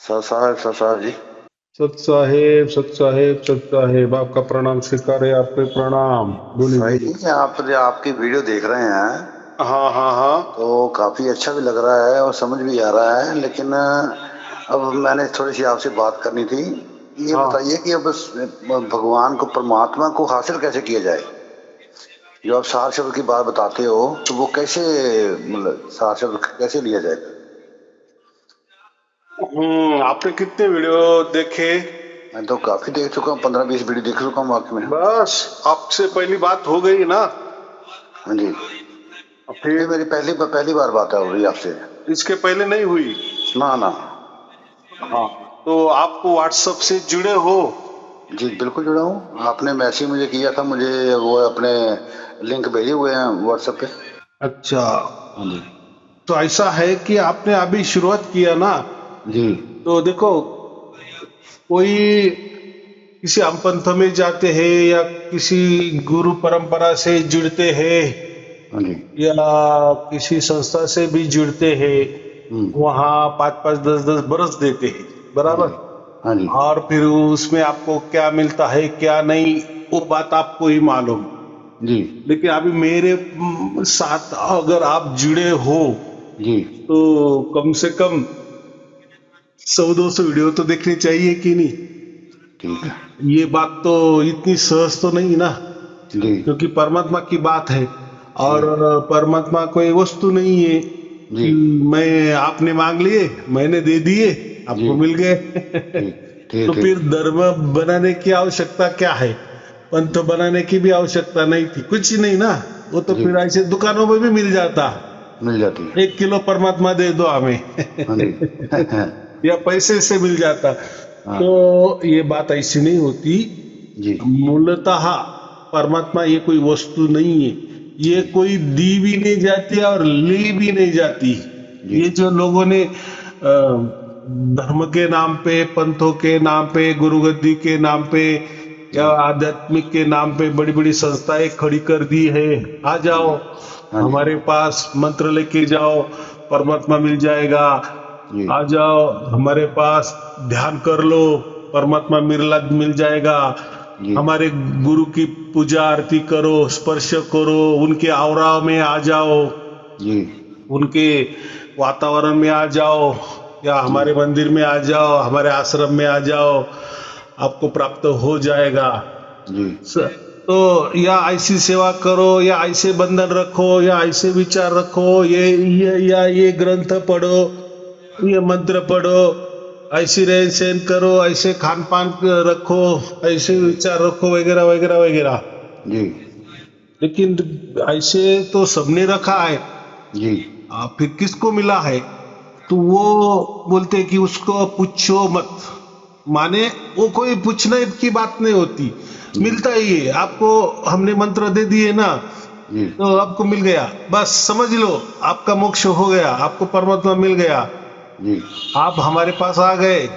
Sir साहब जी। सत साहेब सत साहेब, आपका प्रणाम स्वीकारे, आपके प्रणाम। बोलिए सही बोलिए। जी, आप जो आपकी वीडियो देख रहे हैं हाँ हाँ हाँ। तो काफी अच्छा भी लग रहा है और समझ भी आ रहा है, लेकिन अब मैंने थोड़ी सी आपसे बात करनी थी। ये हाँ। बताइए कि अब भगवान को, परमात्मा को हासिल कैसे किया जाए? जो आप सार शब्द की बात बताते हो तो वो कैसे, मतलब सार शब्द कैसे लिया जाए? आपने कितने वीडियो देखे? मैं तो काफी देख चुका हूँ, 15-20 वीडियो देख चुका हूँ वाकई में। बस, आपसे पहली बात हो गई ना? हाँ जी। ये फिर मेरी पहली बार बात हो रही है आपसे। इसके पहले नहीं हुई? ना ना। हाँ। तो आप व्हाट्सएप से जुड़े हो? जी बिल्कुल जुड़ा हूँ। आपने मैसेज मुझे किया था, मुझे वो अपने लिंक भेजे हुए हैं व्हाट्सएप पे। अच्छा। हाँ जी। तो ऐसा है कि आपने अभी शुरुआत किया ना? जी। तो देखो, कोई किसी हम पंथ में जाते हैं या किसी गुरु परंपरा से जुड़ते हैं हाँ जी। या किसी संस्था से भी जुड़ते हैं, वहाँ 5-5 10-10 बरस देते हैं, हाँ बराबर। जी। हाँ जी। और फिर उसमें आपको क्या मिलता है क्या नहीं, वो बात आपको ही मालूम। जी। लेकिन अभी मेरे साथ अगर आप जुड़े हो जी। तो कम से कम 100-200 वीडियो तो देखनी चाहिए कि नहीं? ठीक है। ये बात तो इतनी सहज तो नहीं ना, जी। क्योंकि परमात्मा की बात है। जी। और परमात्मा कोई वस्तु नहीं है जी। कि मैं आपने मांग लिए, मैंने दे दिए, जी। आपको मिल गए। ठीक ठीक तो ठीक। फिर धर्म बनाने की आवश्यकता क्या है? पंथ बनाने की भी आवश्यकता नहीं थी, कुछ ही नहीं ना। वो तो जी। फिर ऐसे दुकानों में भी मिल जाता, मिल जाती है। 1 किलो परमात्मा दे दो हमें। हाँ जी। या पैसे से मिल जाता। हाँ। तो ये बात ऐसी नहीं होती। जी। मूलतः परमात्मा ये कोई वस्तु नहीं है, ये जी। कोई दी भी नहीं जाती और ली भी नहीं जाती। जी। ये जो लोगों ने धर्म के नाम पे, पंथों के नाम पे, गुरुगद्दी के नाम पे या जी। आध्यात्मिक के नाम पे बड़ी बड़ी संस्थाएं खड़ी कर दी है। आ हाँ जाओ जी। हाँ जी। हमारे पास, मंत्र लेके जाओ, परमात्मा मिल जाएगा। जी। आ जाओ हमारे पास, ध्यान कर लो, परमात्मा मिल जाएगा। जी। हमारे गुरु की पूजा आरती करो, स्पर्श करो, उनके आवरा में आ जाओ, जी। उनके वातावरण में आ जाओ, या जी। हमारे मंदिर में आ जाओ, हमारे आश्रम में आ जाओ, आपको प्राप्त हो जाएगा। जी। तो या ऐसी सेवा करो, या ऐसे बंधन रखो, या ऐसे विचार रखो, या ये ग्रंथ पढ़ो, ये मंत्र पढ़ो, ऐसी रहन सहन करो, ऐसे खान पान रखो, ऐसे जी। विचार रखो, वगैरह वगैरह वगैरह। जी। लेकिन ऐसे तो सबने रखा है। जी। फिर किसको मिला है? तो वो बोलते हैं कि उसको पूछो मत। माने वो कोई पूछने की बात नहीं होती, जी। मिलता ही है आपको। हमने मंत्र दे दिए ना, जी। तो आपको मिल गया, बस समझ लो, आपका मोक्ष हो गया, आपको परमात्मा मिल गया। जी। आप हमारे पास आ गए,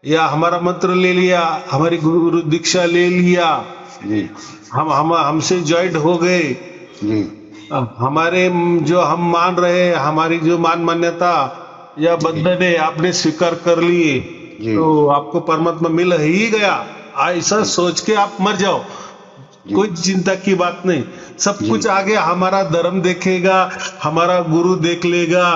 या हमारा मंत्र ले लिया, हमारी गुरु दीक्षा ले लिया, जी। हम हमसे ज्वाइंट हो गए। जी। हमारे जो हम मान रहे, हमारी जो मान्यता या जी। बंधन है, आपने स्वीकार कर लिए, जी। तो आपको परमात्मा मिल ही गया। ऐसा जी। सोच के आप मर जाओ, जी। कोई चिंता की बात नहीं। सब जी। कुछ आगे हमारा धर्म देखेगा, हमारा गुरु देख लेगा।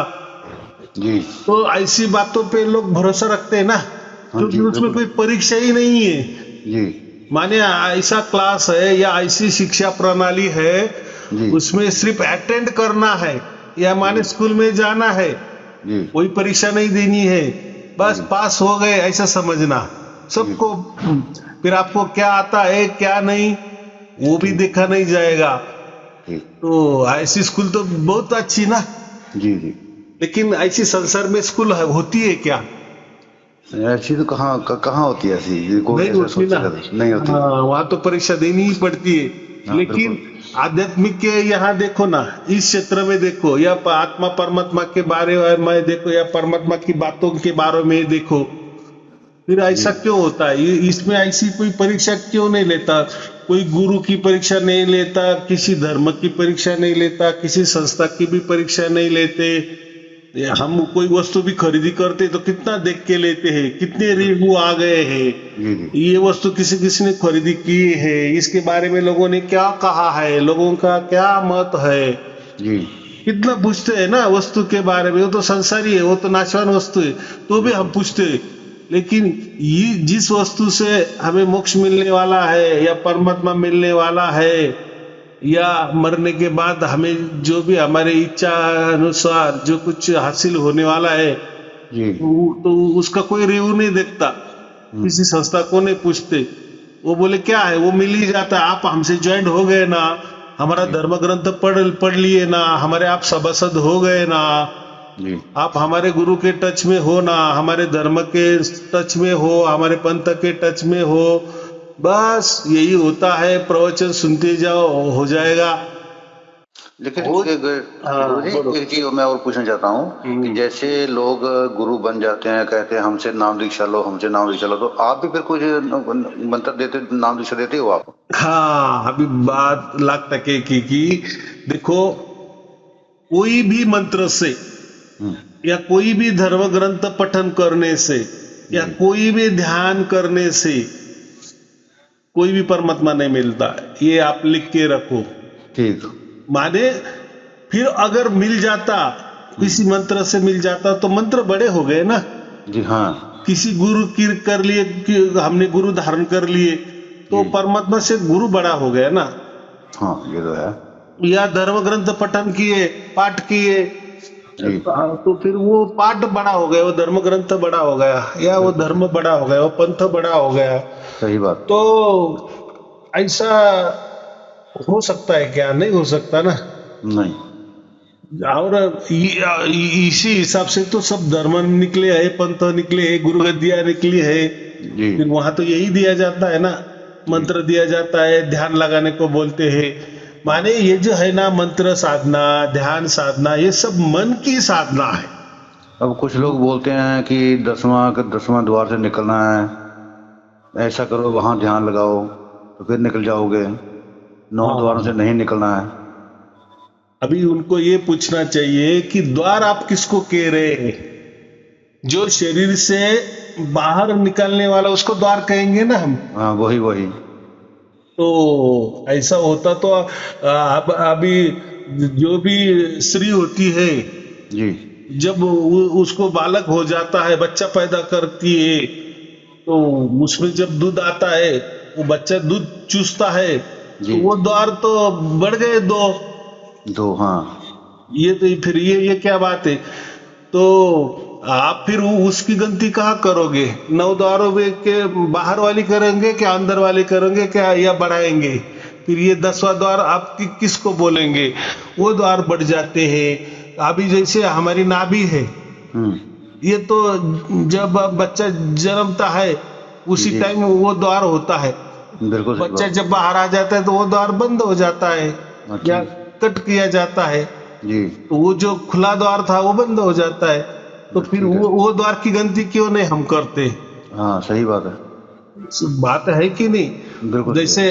जी। तो ऐसी बातों पे लोग भरोसा रखते हैं ना, हाँ क्योंकि जी उसमें बिल्कुल। कोई परीक्षा ही नहीं है। जी। माने ऐसा क्लास है या ऐसी शिक्षा प्रणाली है, जी। उसमें सिर्फ अटेंड करना है, या माने जी। स्कूल में जाना है, जी। कोई परीक्षा नहीं देनी है, बस जी। पास हो गए ऐसा समझना जी। सबको। फिर आपको क्या आता है क्या नहीं, वो भी ठीक। देखा नहीं जाएगा। ठीक। तो ऐसी स्कूल तो बहुत अच्छी ना, जी। जी। लेकिन ऐसी संसार में स्कूल होती है क्या? ऐसी तो कहाँ होती है ऐसी, ये कोई नहीं ऐसा होती ना। सोचेगा तो नहीं होती। हाँ, वहां तो परीक्षा देनी ही पड़ती है। हाँ लेकिन बिल्कुल। आध्यात्मिक के यहाँ देखो ना, इस क्षेत्र में देखो, या आत्मा परमात्मा के बारे में देखो, या परमात्मा की बातों के बारे में देखो, फिर जी। ऐसा क्यों होता है? इसमें ऐसी कोई परीक्षा क्यों नहीं लेता? कोई गुरु की परीक्षा नहीं लेता, किसी धर्म की परीक्षा नहीं लेता, किसी संस्था की भी परीक्षा नहीं लेते। हम कोई वस्तु भी खरीदी करते तो कितना देख के लेते हैं, कितने रिव्यू आ गए हैं, जी जी ये वस्तु किसी किसी ने खरीदी की है, इसके बारे में लोगों ने क्या कहा है, लोगों का क्या मत है, जी कितना पूछते हैं ना वस्तु के बारे में। वो तो संसारी है, वो तो नाशवान वस्तु है, तो भी हम पूछते हैं। लेकिन ये जिस वस्तु से हमें मोक्ष मिलने वाला है या परमात्मा मिलने वाला है या मरने के बाद हमें जो भी हमारे इच्छा अनुसार जो कुछ हासिल होने वाला है, जी तो उसका कोई रिव्यू नहीं देखता, किसी संस्था को नहीं पूछते। वो बोले क्या है, वो मिल ही जाता है। आप हमसे ज्वाइंट हो गए ना, हमारा धर्म ग्रंथ पढ़ लिए ना, हमारे आप सभासद हो गए ना, जी आप हमारे गुरु के टच में हो ना, हमारे धर्म के टच में हो, हमारे पंथ के टच में हो, बस यही होता है। प्रवचन सुनते जाओ, हो जाएगा। लेकिन हाँ, गुरुजी बोलो। एक चीज मैं और पूछना चाहता हूँ कि जैसे लोग गुरु बन जाते हैं, कहते हैं हमसे नाम दीक्षा लो, हमसे नाम दीक्षा लो, तो आप भी फिर कुछ मंत्र देते, नाम दीक्षा देते हो आप? हाँ, अभी बात लाख टके की देखो, कोई भी मंत्र से या कोई भी धर्म ग्रंथ पठन करने से या कोई भी ध्यान करने से कोई भी परमात्मा नहीं मिलता है, ये आप लिख के रखो। ठीक माने फिर अगर मिल जाता, किसी मंत्र से मिल जाता तो मंत्र बड़े हो गए ना। जी हाँ किसी गुरु की कर लिए कि हमने गुरु धारण कर लिए तो परमात्मा से गुरु बड़ा हो गया ना। हाँ ये तो है। या धर्म ग्रंथ पठन किए, पाठ किए, जी तो फिर वो पाठ बड़ा हो गया, वो धर्म ग्रंथ बड़ा हो गया, या वो धर्म बड़ा हो गया, वो पंथ बड़ा हो गया। सही बात। तो ऐसा हो सकता है क्या? नहीं हो सकता ना। नहीं और इसी हिसाब से तो सब धर्म निकले है, पंथ निकले है, गुरु गद्दियां निकली है। जी फिर वहां तो यही दिया जाता है ना, मंत्र दिया जाता है, ध्यान लगाने को बोलते हैं। माने ये जो है ना, मंत्र साधना, ध्यान साधना, ये सब मन की साधना है। अब कुछ लोग बोलते हैं कि 10वां द्वार से निकलना है, ऐसा करो, वहां ध्यान लगाओ तो फिर निकल जाओगे, 9 द्वारों से नहीं निकलना है। अभी उनको ये पूछना चाहिए कि द्वार आप किसको कह रहे हैं? जो शरीर से बाहर निकलने वाला उसको द्वार कहेंगे ना हम। हाँ वही वही। तो ऐसा होता तो अब अभी जो भी स्त्री होती है, जी जब उसको बालक हो जाता है, बच्चा पैदा करती है, तो उसमें जब दूध आता है, वो बच्चा दूध चूसता है, तो वो द्वार तो बढ़ गए दो। हाँ ये तो फिर ये क्या बात है? तो आप फिर उसकी गलती कहाँ करोगे? 9 द्वारों में के बाहर वाली करेंगे क्या, अंदर वाली करेंगे क्या, या बढ़ाएंगे? फिर ये 10वां द्वार आप किसको बोलेंगे? वो द्वार बढ़ जाते हैं। अभी जैसे हमारी नाभि है, ये तो जब बच्चा जन्मता है उसी टाइम वो द्वार होता है। बिल्कुल। बच्चा जब बाहर आ जाता है तो वो द्वार बंद हो जाता है या कट किया जाता है। जी तो वो जो खुला द्वार था वो बंद हो जाता है। तो फिर वो द्वार की गलती क्यों नहीं हम करते? हाँ सही बात है। बात है कि नहीं? बिल्कुल। जैसे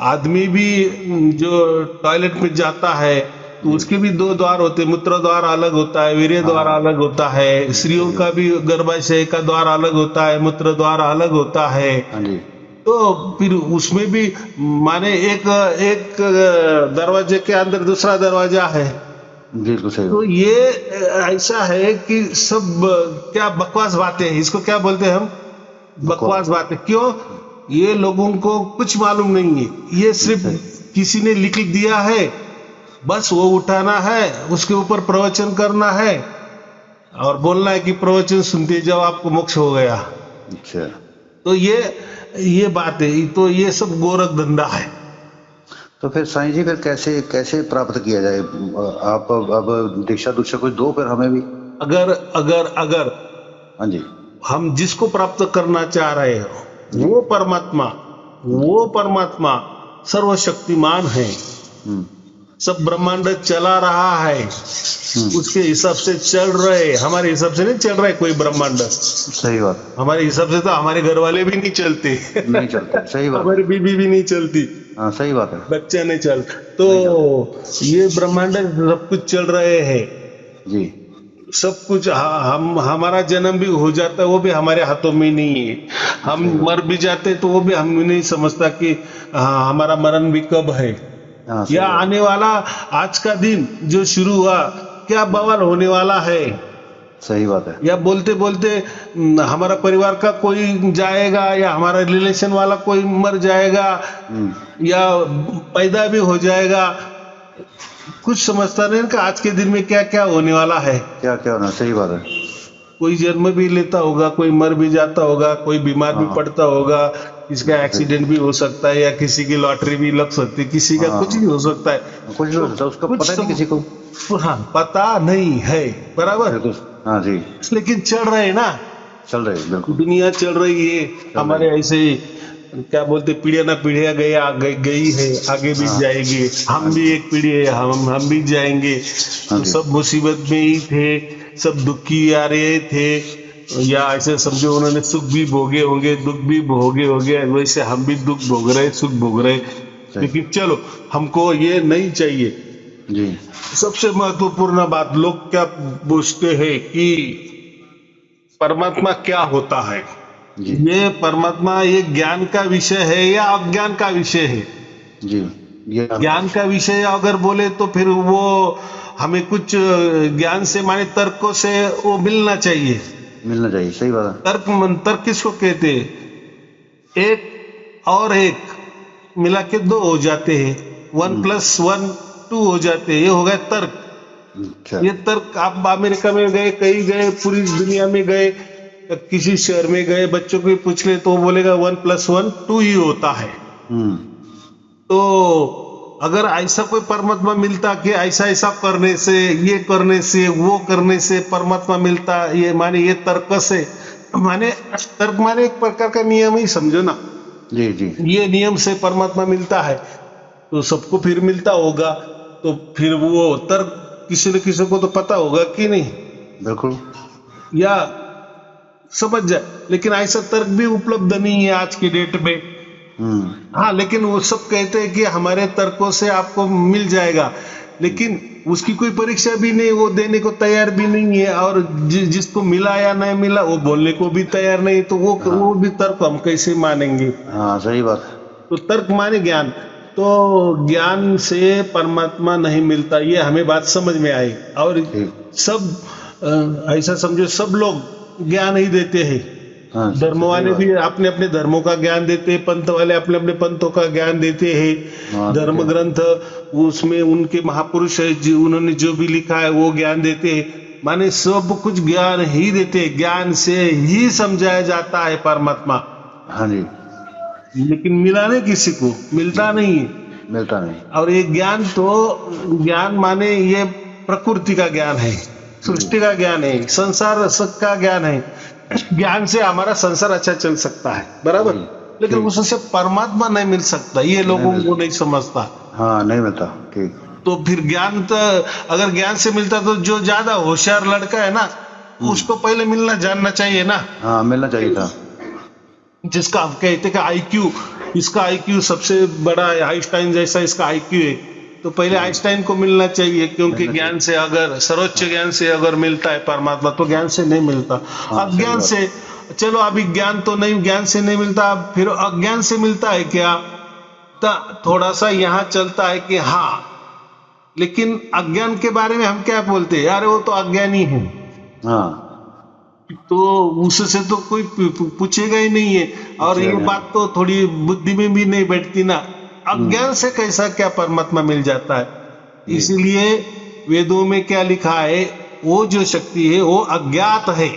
आदमी भी जो टॉयलेट में जाता है तो उसके भी 2 द्वार होते हैं। मूत्र द्वार अलग होता है, वीर्य द्वार अलग होता है। स्त्रियों का भी गर्भाशय का द्वार अलग होता है, मूत्र द्वार अलग होता है। हाँ जी। तो फिर उसमें भी माने एक दरवाजे के अंदर दूसरा दरवाजा है। बिल्कुल सही। तो ये ऐसा है कि सब क्या बकवास बातें हैं, इसको क्या बोलते हैं हम? बकवास बातें। क्यों? ये लोगों को कुछ मालूम नहीं है, ये सिर्फ किसी ने लिख दिया है, बस वो उठाना है, उसके ऊपर प्रवचन करना है और बोलना है कि प्रवचन सुनते जाओ आपको मोक्ष हो गया। अच्छा। तो ये बात है। तो ये सब गोरख धंधा है। तो फिर साईं जी फिर कैसे प्राप्त किया जाए? आप अब दीक्षा कुछ दो फिर हमें भी। अगर हाँ जी। हम जिसको प्राप्त करना चाह रहे हो वो परमात्मा सर्वशक्तिमान है, सब ब्रह्मांड चला रहा है, उसके हिसाब से चल रहे, हमारे हिसाब से नहीं चल रहा है कोई ब्रह्मांड। सही बात। हमारे हिसाब से तो हमारे घर वाले भी नहीं चलते। सही बात। हमारी बीबी भी नहीं चलती। हाँ सही बात है। बच्चा नहीं चल। तो ये ब्रह्मांड सब कुछ चल रहे हैं जी। सब कुछ हमारा जन्म भी हो जाता है, वो भी हमारे हाथों में नहीं है। हम मर भी जाते तो वो भी हम नहीं समझता कि हमारा मरण भी कब है, हाँ सही या बात, आने वाला आज का दिन जो शुरू हुआ क्या बवाल होने वाला है, सही बात है। या बोलते बोलते हमारा परिवार का कोई जाएगा, या हमारा रिलेशन वाला कोई मर जाएगा, या पैदा भी हो जाएगा। कुछ समझता नहीं कि आज के दिन में क्या क्या होने वाला है। क्या क्या होना, सही बात है। कोई जन्म भी लेता होगा, कोई मर भी जाता होगा, कोई बीमार भी हाँ पड़ता होगा, किसका एक्सीडेंट भी हो सकता है, या किसी की लॉटरी भी लग सकती है, किसी का कुछ भी हो सकता है। कुछ नहीं हो सकता, उसका कुछ पता नहीं किसी को। हाँ, पता नहीं है, बराबर। बिल्कुल, हाँ जी, लेकिन चल रहे हैं ना, चल रही है बिल्कुल। दुनिया चल रही है हमारे ऐसे, क्या बोलते, पीढ़ियां ना पीढ़ियां गया गई है, आगे भी जाएगी। हम भी एक पीढ़ी है, हम भी जाएंगे। तो सब मुसीबत में ही थे, सब दुखी आ रहे थे, या ऐसे समझो उन्होंने सुख भी भोगे होंगे, दुख भी भोगे होंगे, वैसे हम भी दुख भोग रहे, सुख भोग रहे। लेकिन चलो, हमको ये नहीं चाहिए जी। सबसे महत्वपूर्ण बात, लोग क्या पूछते हैं कि परमात्मा क्या होता है। जी ये परमात्मा ये ज्ञान का विषय है या अज्ञान का विषय है। जी, ये ज्ञान का विषय अगर बोले तो फिर वो हमें कुछ ज्ञान से माने तर्कों से वो मिलना चाहिए। मिलना चाहिए, सही बात तर्क किसको कहते हैं? एक और एक मिला के दो हो जाते हैं, 1+1 2 हो जाते हैं, ये हो गया तर्क। है। अच्छा, ये तर्क आप अमेरिका में गए, कहीं गए, पूरी दुनिया में गए, किसी शहर में गए, बच्चों को पूछ ले तो वो बोलेगा 1+1 2 ही होता है। तो अगर ऐसा कोई परमात्मा मिलता कि ऐसा ऐसा करने से, ये करने से, वो करने से परमात्मा मिलता, ये माने ये तर्क से, माने तर्क माने एक प्रकार का नियम ही समझो ना। जी जी, ये नियम से परमात्मा मिलता है तो सबको फिर मिलता होगा। तो फिर वो तर्क किसी न किसी को तो पता होगा कि नहीं, बिल्कुल। या समझ जाए। लेकिन ऐसा तर्क भी उपलब्ध नहीं है आज की डेट में। हाँ, लेकिन वो सब कहते हैं कि हमारे तर्कों से आपको मिल जाएगा, लेकिन उसकी कोई परीक्षा भी नहीं, वो देने को तैयार भी नहीं है, और जिसको मिला या नहीं मिला वो बोलने को भी तैयार नहीं, तो वो भी तर्क हम कैसे मानेंगे। हाँ सही बात। तो तर्क माने ज्ञान, तो ज्ञान से परमात्मा नहीं मिलता, ये हमें बात समझ में आई। और सब ऐसा समझो, सब लोग ज्ञान ही देते हैं। हाँ, धर्म वाले भी अपने अपने धर्मों का ज्ञान देते हैं, पंथ वाले अपने अपने पंथों का ज्ञान देते हैं। हाँ, धर्म ग्रंथ उसमें उनके महापुरुष है उन्होंने जो भी लिखा है वो ज्ञान देते हैं, माने सब कुछ ज्ञान ही देते हैं, ज्ञान से ही समझाया जाता है परमात्मा। हाँ जी, लेकिन मिला नहीं, किसी को मिलता नहीं है। मिलता नहीं। और ये ज्ञान तो, ज्ञान माने ये प्रकृति का ज्ञान है, सृष्टि का ज्ञान है, संसार का ज्ञान है। ज्ञान से हमारा संसार अच्छा चल सकता है, बराबर, लेकिन उससे परमात्मा नहीं मिल सकता, ये लोगों को नहीं समझता। हाँ, नहीं मिलता, ठीक। तो फिर ज्ञान तो अगर ज्ञान से मिलता तो जो ज्यादा होशियार लड़का है ना, उसको पहले मिलना जानना चाहिए ना। हाँ, मिलना चाहिए था। जिसका हम कहते हैं आईक्यू, इसका आईक्यू सबसे बड़ा है, आइंस्टाइन जैसा इसका आईक्यू है, तो पहले आइंस्टाइन को मिलना चाहिए, क्योंकि ज्ञान से अगर, सर्वोच्च ज्ञान से अगर मिलता है परमात्मा, तो ज्ञान से नहीं मिलता। अज्ञान से, चलो अभी ज्ञान तो नहीं, ज्ञान से नहीं मिलता, फिर अज्ञान से मिलता है क्या? तो थोड़ा सा यहाँ चलता है कि हाँ, लेकिन अज्ञान के बारे में हम क्या बोलते हैं, यार वो तो अज्ञानी है। हाँ, तो उससे तो कोई पूछेगा ही नहीं है, और ये बात तो थोड़ी बुद्धि में भी नहीं बैठती ना। अज्ञान से कैसा क्या परमात्मा मिल जाता है? इसीलिए वेदों में क्या लिखा है, वो जो शक्ति है वो अज्ञात है,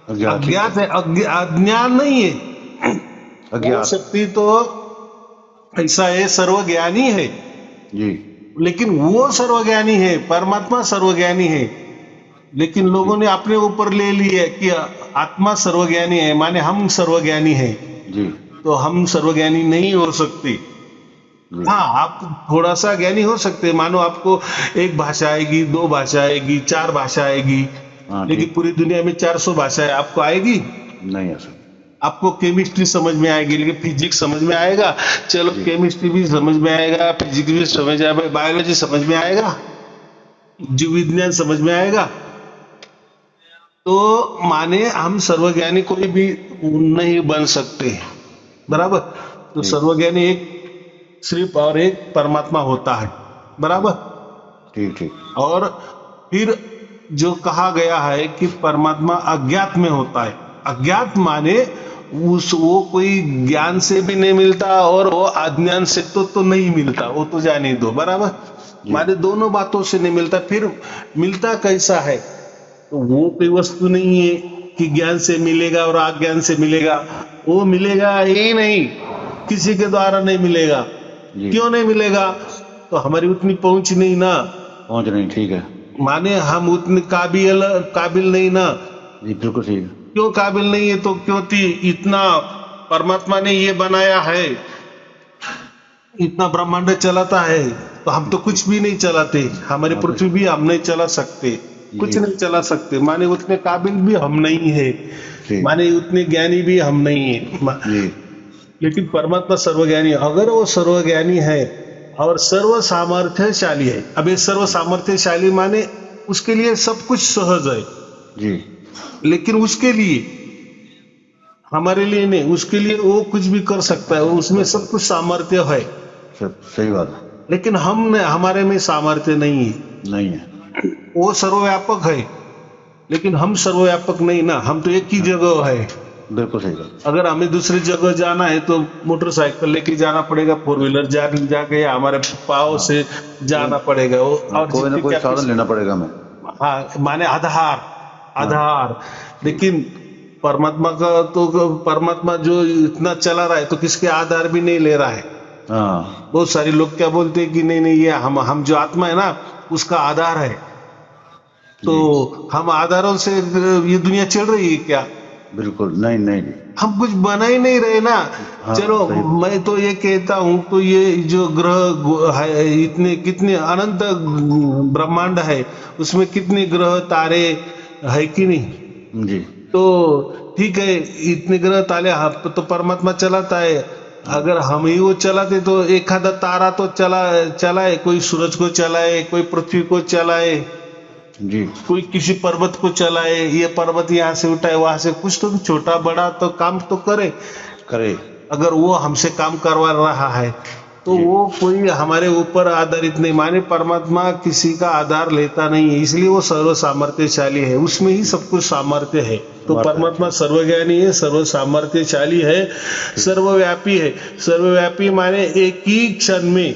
अज्ञात है, अज्ञान नहीं है। वो शक्ति तो ऐसा है, सर्वज्ञानी है जी, लेकिन वो सर्वज्ञानी है, परमात्मा सर्वज्ञानी है। लेकिन लोगों ने अपने ऊपर ले लिया कि आत्मा सर्वज्ञानी है, माने हम सर्वज्ञानी है जी, तो हम सर्वज्ञानी नहीं हो सकते। हाँ, आप थोड़ा सा ज्ञानी हो सकते, मानो आपको एक भाषा आएगी, 2 भाषा आएगी, 4 भाषा आएगी, लेकिन पूरी दुनिया में 400 भाषाएं आपको आएगी नहीं आ सकती। आपको केमिस्ट्री समझ में आएगी, लेकिन फिजिक्स समझ में आएगा, चलो केमिस्ट्री भी समझ में आएगा, फिजिक्स भी समझ में आएगा, बायोलॉजी समझ में आएगा, जीव विज्ञान समझ में आएगा, तो माने हम सर्वज्ञानी कोई भी नहीं बन सकते, बराबर। तो जी। सर्वज्ञानी एक सिर्फ और एक परमात्मा होता है, बराबर। ठीक ठीक। और फिर जो कहा गया है कि परमात्मा अज्ञात में होता है। अज्ञात माने वो कोई ज्ञान से भी नहीं मिलता और वो अज्ञान से तो नहीं मिलता, वो तो जान ही दो, बराबर। जी। माने दोनों बातों से नहीं मिलता। फिर मिलता कैसा है? तो वो कोई वस्तु नहीं है कि ज्ञान से मिलेगा और अज्ञान से मिलेगा, वो मिलेगा ही नहीं, किसी के द्वारा नहीं मिलेगा। जी। क्यों नहीं मिलेगा? तो हमारी उतनी पहुंच नहीं ना, पहुंच नहीं, ठीक है। माने हम उतने काबिल नहीं ना। जी बिल्कुल ठीक है। क्यों काबिल नहीं है? तो क्योंकि इतना परमात्मा ने ये बनाया है, इतना ब्रह्मांड चलाता है, तो हम तो कुछ भी नहीं चलाते। हमारी पृथ्वी भी हम नहीं चला सकते, कुछ जी। नहीं चला सकते। माने उतने काबिल भी हम नहीं है, ठीक। माने उतने ज्ञानी भी हम नहीं है। जी। लेकिन परमात्मा सर्वज्ञानी है। अगर वो सर्वज्ञानी है और सर्व सामर्थ्यशाली है, अब ये सर्व सामर्थ्यशाली माने उसके लिए सब कुछ सहज है, जी। लेकिन उसके लिए, हमारे लिए नहीं, उसके लिए वो कुछ भी कर सकता है, उसमें सब कुछ सामर्थ्य है। सब सही बात है। लेकिन हमारे में सामर्थ्य नहीं है। नहीं है। वो सर्वव्यापक है, लेकिन हम सर्वव्यापक नहीं ना, हम तो एक ही जगह है। बिल्कुल सही बात। अगर हमें दूसरी जगह जाना है तो मोटरसाइकिल लेके जाना पड़ेगा, 4 व्हीलर जाके हमारे पाँव से जाना पड़ेगा वो, और कोई ना जितनी कोई साधन कैपेसिटी- लेना पड़ेगा हमें। हाँ, माने आधार। लेकिन परमात्मा का तो, परमात्मा जो इतना चला रहा है तो किसके आधार भी नहीं ले रहा है। हाँ। बहुत सारे लोग क्या बोलते हैं कि नहीं ये हम जो आत्मा है ना उसका आधार है, तो हम आधारों से ये दुनिया चल रही है क्या? बिल्कुल नहीं नहीं जी। हम कुछ बना ही नहीं रहे ना। हाँ, चलो सही। मैं तो ये कहता हूँ, तो ये जो ग्रह है, इतने कितने अनंत ब्रह्मांड है, उसमें कितने ग्रह तारे है कि नहीं? जी। तो ठीक है, इतने ग्रह तारे तो परमात्मा चलाता है। अगर हम ही वो चलाते तो एक आधा तारा तो चलाए, कोई सूरज को चलाए, कोई पृथ्वी को चलाए, जी। कोई किसी पर्वत को चलाए, ये पर्वत यहाँ से उठाए वहां से, कुछ तो छोटा बड़ा तो काम तो करे। करे। अगर वो हमसे काम करवा रहा है तो जी। वो कोई हमारे ऊपर आधारित नहीं, माने परमात्मा किसी का आधार लेता नहीं है, इसलिए वो सर्व सामर्थ्यशाली है, उसमें ही सब कुछ सामर्थ्य है। तो परमात्मा सर्वज्ञानी है, सर्व सामर्थ्यशाली है, सर्वव्यापी है। सर्वव्यापी माने एक ही क्षण में,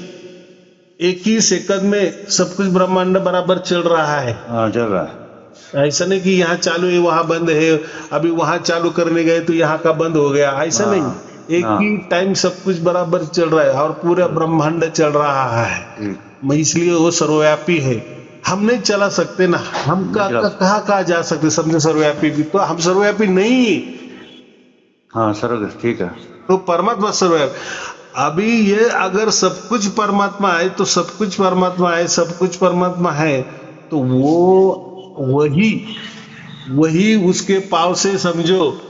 एक ही सेकंड में सब कुछ ब्रह्मांड बराबर चल रहा है। हाँ चल रहा है। ऐसा नहीं कि यहाँ चालू है वहां बंद है, अभी वहां चालू करने गए तो यहाँ का बंद हो गया, ऐसा हाँ, नहीं। एक हाँ। ही टाइम सब कुछ बराबर चल रहा है और पूरा ब्रह्मांड चल रहा है। ठीक। इसलिए वो सर्वव्यापी है। हम नहीं चला सकते ना, हम कहाँ जा सकते? समझे सर्वव्यापी भी, तो हम सर्वव्यापी नहीं। हाँ सर्व ठीक है। तो परमात्मा सर्वव्यापी। अभी ये अगर सब कुछ परमात्मा है तो सब कुछ परमात्मा है, सब कुछ परमात्मा है, तो वो वही उसके पाव से समझो,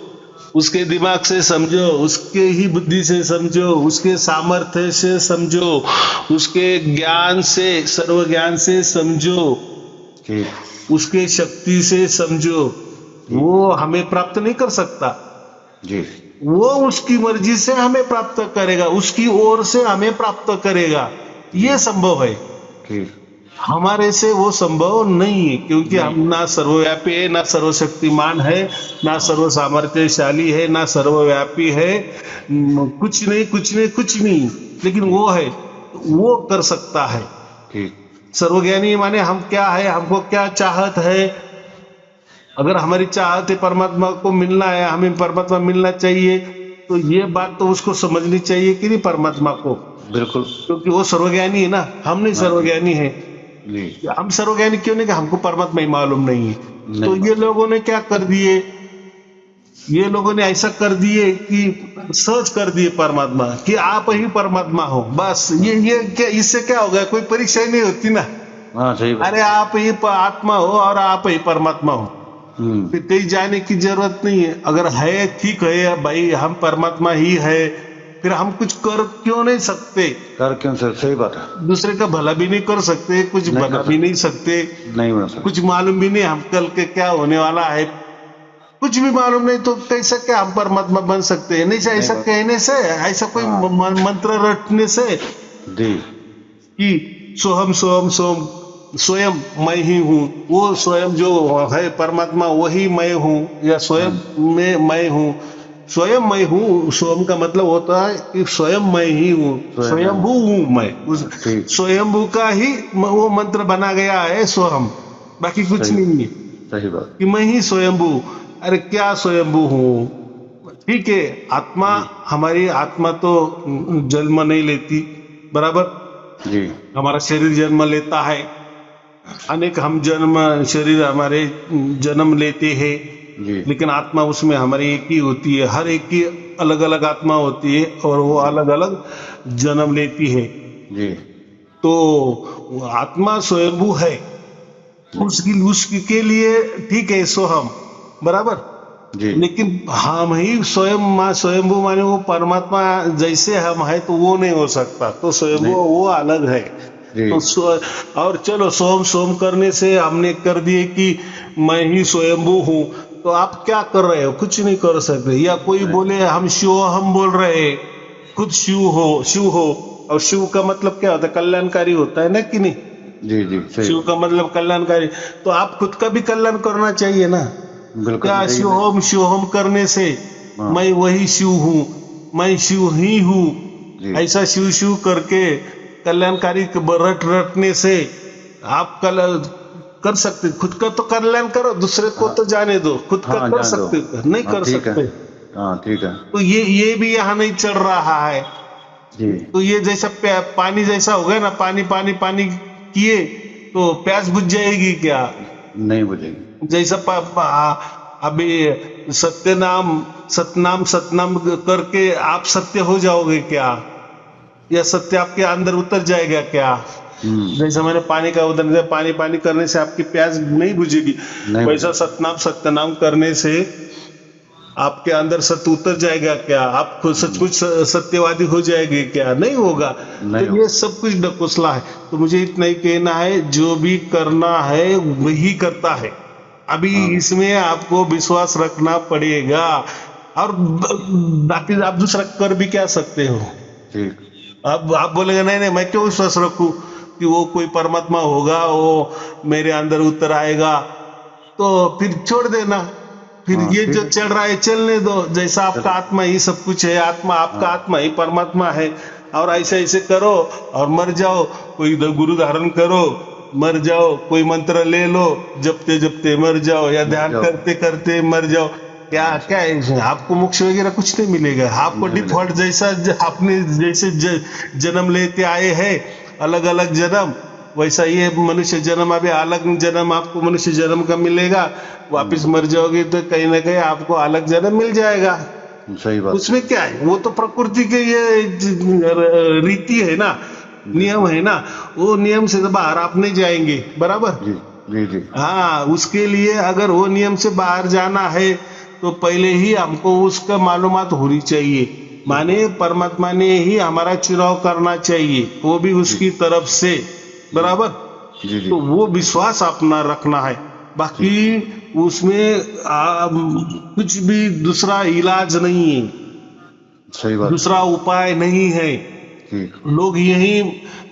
उसके दिमाग से समझो, उसके ही बुद्धि से समझो, उसके सामर्थ्य से समझो, उसके ज्ञान से, सर्व ज्ञान से समझो, ठीक। उसके शक्ति से समझो। वो हमें प्राप्त नहीं कर सकता, जी। वो उसकी मर्जी से हमें प्राप्त करेगा, उसकी ओर से हमें प्राप्त करेगा, ये संभव है। ठीक। हमारे से वो संभव नहीं है, क्योंकि हम ना सर्वव्यापी है, ना सर्वशक्तिमान है, ना सर्व सामर्थ्यशाली है, ना सर्वव्यापी है, कुछ नहीं। लेकिन वो है, वो कर सकता है। ठीक। सर्वज्ञानी माने हम क्या है, हमको क्या चाहत है। अगर हमारी चाहत है परमात्मा को मिलना है, हमें परमात्मा मिलना चाहिए, तो ये बात तो उसको समझनी चाहिए कि नहीं, परमात्मा को। बिल्कुल। क्योंकि वो सर्वज्ञानी है ना, हम नहीं सर्वज्ञानी है। जी। हम सर्वज्ञानी क्यों नहीं कि हमको परमात्मा ही मालूम नहीं है। नहीं। तो ये लोगों ने क्या कर दिए, ये लोगों ने ऐसा कर दिए कि सर्च कर दिए परमात्मा कि आप ही परमात्मा हो, बस। ये क्या, इससे क्या हो गया? कोई परीक्षा ही नहीं होती ना। हाँ सही बात। अरे आप ही आत्मा हो और आप ही परमात्मा हो, फिर कहीं जाने की जरूरत नहीं है। अगर है ठीक है भाई, हम परमात्मा ही है, फिर हम कुछ कर क्यों नहीं सकते? कर क्यों सर, सही बात है। दूसरे का भला भी नहीं कर सकते, कुछ नहीं बना कर भी नहीं सकते, नहीं बना सकते। कुछ मालूम भी नहीं हम कल के क्या होने वाला है, कुछ भी मालूम नहीं तो कैसे क्या हम परमात्मा बन सकते हैं? नहीं से ऐसा नहीं, कहने से, ऐसा कोई हाँ। मंत्र रटने से जी कि सोहम सोहम सोम, स्वयं मैं ही हूँ, वो स्वयं जो है परमात्मा वही मैं हूँ, या स्वयं में मैं हूँ। स्वयं मैं हूँ, स्वयं का मतलब होता है कि स्वयं मैं ही हूँ, स्वयंभू हूँ मैं। उस ठीक, स्वयंभू का ही वो मंत्र बना गया है सोहम, बाकी कुछ सही नहीं है सही बात। कि मैं ही स्वयंभू। अरे क्या स्वयंभू हूँ? ठीक है, आत्मा, हमारी आत्मा तो जन्म नहीं लेती, बराबर। जी हमारा शरीर जन्म लेता है, अनेक हम जन्म शरीर हमारे जन्म लेते हैं, जी लेकिन आत्मा उसमें हमारी एक ही होती है। हर एक की अलग अलग आत्मा होती है और वो अलग अलग जन्म लेती है। जी तो वो आत्मा स्वयंभू है, उसकी उसके लिए ठीक है सोहम, बराबर। जी लेकिन हम ही स्वयं स्वयंभू माने वो परमात्मा जैसे हम है तो वो नहीं हो सकता, तो स्वयंभू नहीं, वो अलग है। जी तो और चलो सोम सोम करने से हमने कर दिए कि मैं ही स्वयंभू हूँ, तो आप क्या कर रहे हो? कुछ नहीं कर सकते। या कोई नहीं, बोले हम शिव हम बोल रहे हैं, खुद शिव हो, शिव हो। और शिव का मतलब क्या होता है? कल्याणकारी होता है ना, कि नहीं? जी जी सही शिव बात। का मतलब कल्याणकारी, तो आप खुद का भी कल्याण करना चाहिए ना। बिल्कुल क्या यही मैं, शिवोम शिवोम करने से हाँ मैं वही शिव हूँ, मैं शिव ही हूँ, जी ऐसा शिव शिव करके कल्याणकारी रट रटने से आप कल कर सकते। खुद का तो कल्याण करो, दूसरे को हाँ तो जाने दो, खुद का हाँ कर जान दो। सकते, नहीं हाँ कर ठीक है, सकते। हाँ ठीक है। तो ये भी यहाँ नहीं चल रहा है। जी तो ये जैसा पानी जैसा हो गया ना, पानी पानी पानी किए तो प्यास बुझ जाएगी क्या? नहीं बुझेगी। जैसा अभी सत्यनाम सतनाम सतनाम करके आप सत्य हो जाओगे क्या? या सत्य आपके अंदर उतर जाएगा क्या? जैसा मैंने पानी का उदाहरण दिया, पानी पानी करने से आपकी प्यास नहीं बुझेगी, नहीं वैसा बुझेगी। सतनाम सत्यनाम करने से आपके अंदर सत्य उतर जाएगा क्या? आप खुद सचमुच सत्यवादी हो जाएंगे क्या? नहीं होगा। तो नहीं ये होगा। सब कुछ ढकोसला है। तो मुझे इतना ही कहना है, जो भी करना है वही करता है। अभी हाँ इसमें आपको विश्वास रखना पड़ेगा। और बाकी आप दूसरा कर भी क्या सकते हो? ठीक, अब आप बोलेंगे नहीं नहीं मैं क्यों विश्वास रखूं कि वो कोई परमात्मा होगा, वो मेरे अंदर उतर आएगा, तो फिर छोड़ देना। फिर हाँ ये जो ठीक है। चल रहा है चलने दो, जैसा आपका चलो, आत्मा ही सब कुछ है, आत्मा आपका हाँ आत्मा ही परमात्मा है। और ऐसे ऐसे करो और मर जाओ, कोई गुरु धारण करो, मर जाओ, कोई मंत्र ले लो, जपते जपते मर जाओ, या मर ध्यान जाओ। करते करते मर जाओ। क्या हाँ क्या है इसमें? आपको मोक्ष वगैरह कुछ नहीं मिलेगा। आपको नहीं मिलेगा। डिफॉल्ट जैसा आपने जैसे जन्म लेते आए हैं, अलग अलग जन्म, वैसा ये मनुष्य जन्म, अभी अलग जन्म आपको मनुष्य जन्म का मिलेगा। वापिस मर जाओगे तो कहीं ना कहीं आपको अलग जन्म मिल जाएगा। सही बात उसमें क्या है? वो तो प्रकृति के ये रीति है ना, है। जी नियम है ना। वो नियम से तो बाहर आप नहीं जाएंगे, बराबर। जी जी जी हाँ, उसके लिए अगर वो नियम से बाहर जाना है तो पहले ही हमको उसका मालूमात होनी चाहिए। बिल्कुल। माने परमात्मा ने ही हमारा चुनाव करना चाहिए, वो भी जी उसकी तरफ से, जी बराबर। जी जी तो वो विश्वास अपना रखना है। ठीक, बाकी उसमें कुछ भी दूसरा इलाज नहीं है, सही बात है। दूसरा उपाय नहीं है। ठीक, लोग यही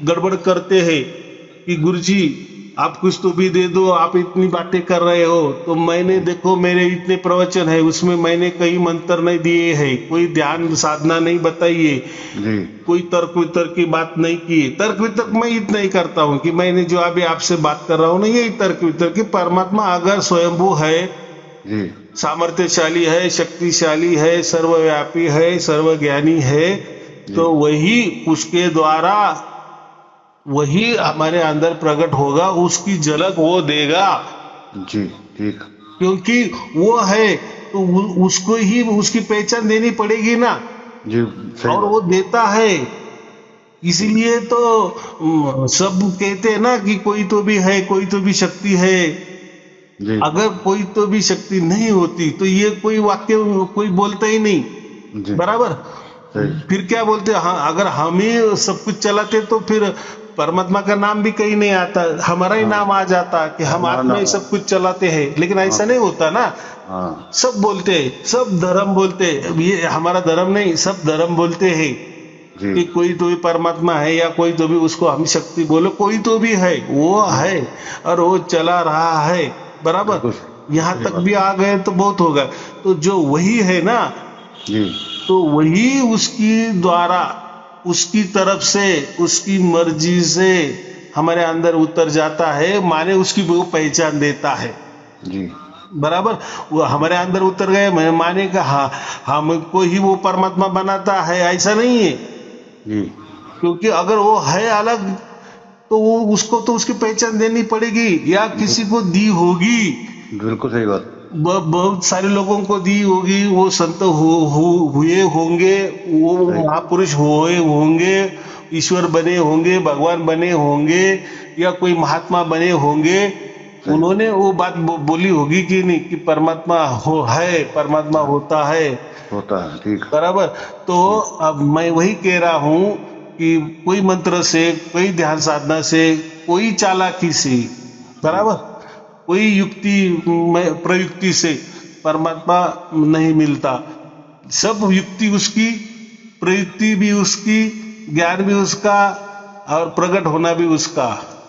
गड़बड़ करते हैं कि गुरुजी आप कुछ तो भी दे दो, आप इतनी बातें कर रहे हो। तो मैंने जी देखो मेरे इतने प्रवचन है, उसमें मैंने कई मंत्र नहीं दिए हैं, कोई ध्यान साधना नहीं बताई है, जी कोई तर्क वितर्क की बात नहीं की है। तर्क वितर्क मैं इतना ही करता हूँ कि मैंने जो अभी आपसे बात कर रहा हूँ ना, यही तर्क वितर्क की परमात्मा अगर स्वयंभू है, जी सामर्थ्यशाली है, शक्तिशाली है, सर्वव्यापी है, सर्वज्ञानी है, जी तो वही उसके द्वारा वही हमारे अंदर प्रकट होगा, उसकी झलक वो देगा। जी ठीक, क्योंकि वो है तो उसको ही उसकी पहचान देनी पड़ेगी ना, जी सही और बात। वो देता है। ठीक, इसीलिए तो सब कहते हैं ना कि कोई तो भी है, कोई तो भी शक्ति है। जी अगर कोई तो भी शक्ति नहीं होती तो ये कोई वाक्य कोई बोलता ही नहीं, जी बराबर। सही, फिर क्या बोलते हैं? हाँ, अगर हम ही सब कुछ चलाते तो फिर परमात्मा का नाम भी कहीं नहीं आता, हमारा ही नाम आ जाता कि हम हमारा आत्मा ही नाम। सब कुछ चलाते हैं, लेकिन ऐसा नहीं होता ना। हाँ सब बोलते हैं, सब धर्म बोलते हैं, ये हमारा धर्म नहीं, सब धर्म बोलते हैं जी कि कोई तो भी परमात्मा है, या कोई तो भी उसको हम शक्ति बोलो, कोई तो भी है, वो है और वो चला रहा है, बराबर। बिल्कुल यहाँ सही तक बात। भी आ गए तो बहुत होगा। तो जो वही है ना, जी तो वही उसकी द्वारा, उसकी तरफ से, उसकी मर्जी से हमारे अंदर उतर जाता है, माने उसकी वो पहचान देता है, जी बराबर। वो हमारे अंदर उतर गए, मैं माने का हाँ, हमको ही वो परमात्मा बनाता है, ऐसा नहीं है। जी क्योंकि अगर वो है अलग, तो वो उसको तो उसकी पहचान देनी पड़ेगी, या किसी को दी होगी, बिल्कुल सही बात। बहुत सारे लोगों को दी होगी, वो संत हुए होंगे, वो सही महापुरुष हुए होंगे, ईश्वर बने होंगे, भगवान बने होंगे, या कोई महात्मा बने होंगे, सही उन्होंने वो बात बोली होगी कि नहीं, कि परमात्मा हो है, परमात्मा होता है, होता है ठीक। बराबर। तो जी अब मैं वही कह रहा हूं कि कोई मंत्र से, कोई ध्यान साधना से, कोई चालाकी से, जी बराबर, कोई युक्ति प्रयुक्ति से परमात्मा नहीं मिलता। सब युक्ति उसकी, प्रयुक्ति भी उसकी, ज्ञान भी उसका, और प्रकट होना भी उसका।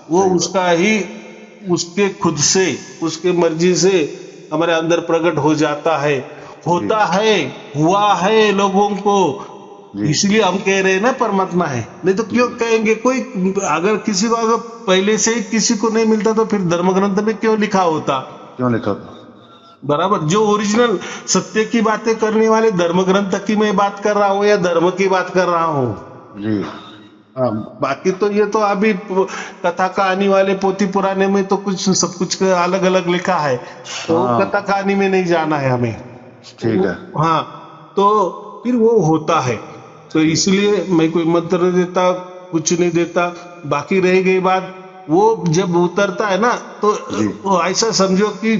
वो सही बात। उसका ही, उसके खुद से, उसके मर्जी से हमारे अंदर प्रकट हो जाता है, होता है, हुआ है लोगों को। जी इसलिए हम कह रहे हैं ना परमात्मा है, नहीं तो क्यों कहेंगे। कोई अगर किसी को, अगर पहले से ही किसी को नहीं मिलता, तो फिर धर्म ग्रंथ में क्यों लिखा होता, क्यों लिखा था। बराबर। जो ओरिजिनल सत्य की बातें करने वाले धर्म ग्रंथ की मैं बात कर रहा हूँ, या धर्म की बात कर रहा हूँ। जी हाँ, बाकी तो ये तो अभी कथा कहानी वाले पोथी पुराने में तो कुछ, सब कुछ अलग अलग लिखा है, तो हाँ कथा कहानी में नहीं जाना है हमें। ठीक है। हाँ, तो फिर वो होता है। तो इसलिए मैं कोई मंत्र नहीं देता, कुछ नहीं देता। बाकी रह गई बात, वो जब उतरता है ना, तो जी वो ऐसा समझो कि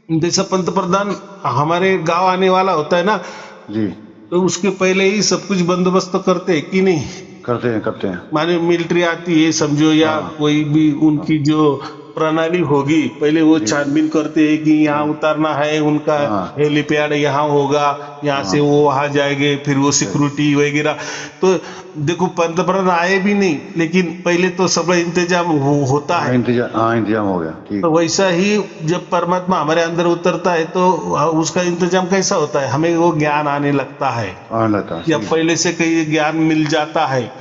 जैसा पंत प्रधान हमारे गांव आने वाला होता है ना, जी तो उसके पहले ही सब कुछ बंदोबस्त करते हैं कि नहीं। करते हैं करते हैं। माने मिलिट्री आती है समझो, या हाँ कोई भी उनकी जो प्रणाली होगी, पहले वो जी छानबीन करते हैं कि यहाँ उतारना है, उनका हाँ हेलीपैड यहाँ होगा, यहाँ से हाँ वो वहां जाएंगे, फिर वो सही। सिक्योरिटी वगैरह। तो देखो पंतप्रधान आए भी नहीं, लेकिन पहले तो सब इंतजाम होता हाँ है। इंतजाम हो गया ठीक। तो वैसा ही जब परमात्मा हमारे अंदर उतरता है, तो उसका इंतजाम कैसा होता है, हमें वो ज्ञान आने लगता है, आने लगता है या ठीक। पहले से कहीं ज्ञान मिल जाता है।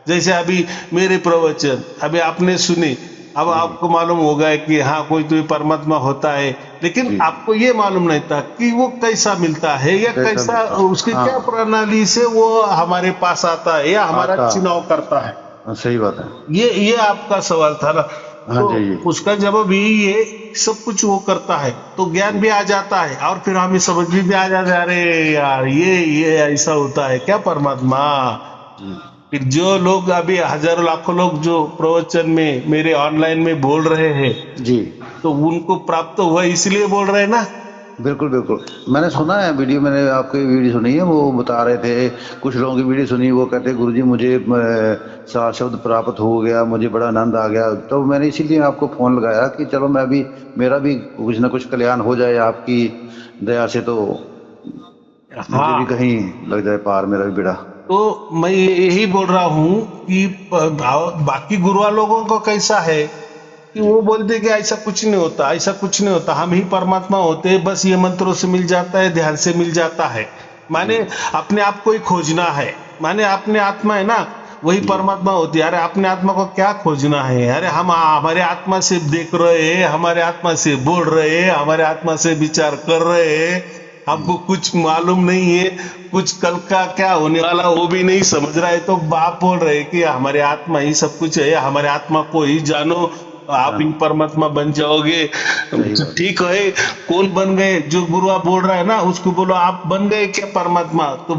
जैसे अभी मेरे प्रवचन अभी आपने सुने, अब जी आपको मालूम होगा कि हाँ कोई तो परमात्मा होता है, लेकिन जी आपको ये मालूम नहीं था कि वो कैसा मिलता है, या कैसा कैसा मिलता है। उसकी हाँ क्या प्रणाली से वो हमारे पास आता है, या हमारा आता चुनाव करता है। सही बात है। ये आपका सवाल था ना, हाँ तो जी उसका जवाब यही है, सब कुछ वो करता है, तो ज्ञान भी आ जाता है, और फिर हमें समझ में भी आ जाता है, अरे यार ये ऐसा होता है क्या परमात्मा। जी फिर जो लोग अभी हजारों लाखों लोग जो प्रवचन में मेरे ऑनलाइन में बोल रहे हैं, जी तो उनको प्राप्त हुआ इसलिए बोल रहे हैं ना। बिल्कुल बिल्कुल। मैंने सुना है वीडियो, मैंने आपकी वीडियो सुनी है, वो बता रहे थे, कुछ लोगों की वीडियो सुनी, वो कहते गुरुजी मुझे सात शब्द प्राप्त हो गया, मुझे बड़ा आनंद आ गया। तो मैंने इसीलिए आपको फोन लगाया कि चलो मैं भी, मेरा भी कुछ ना कुछ कल्याण हो जाए आपकी दया से, तो मुझे भी हाँ, कहीं लग जाए पार, मेरा भी बेड़ा। तो मैं यही बोल रहा हूँ कि बाकी गुरुआ लोगों को कैसा है कि जी वो बोलते कि ऐसा कुछ नहीं होता, ऐसा कुछ नहीं होता, हम ही परमात्मा होते हैं, बस ये मंत्रों से मिल जाता है, ध्यान से मिल जाता है। जी माने अपने आप को ही खोजना है, माने अपने आत्मा है ना, वही जी परमात्मा होती है। अरे अपने आत्मा को क्या खोजना है, अरे हम हमारे आत्मा से देख रहे हैं, हमारे आत्मा से बोल रहे हैं, हमारे आत्मा से विचार कर रहे हैं, हमको कुछ मालूम नहीं है, कुछ कल का क्या होने वाला वो भी नहीं समझ रहा है, तो बाप बोल रहे कि हमारे आत्मा ही सब कुछ है, हमारे आत्मा को ही जानो, आप ही हाँ परमात्मा बन जाओगे। सही बात। ठीक है, कौन बन गए, जो गुरु आप बोल रहा है ना, उसको बोलो आप बन गए क्या परमात्मा, तो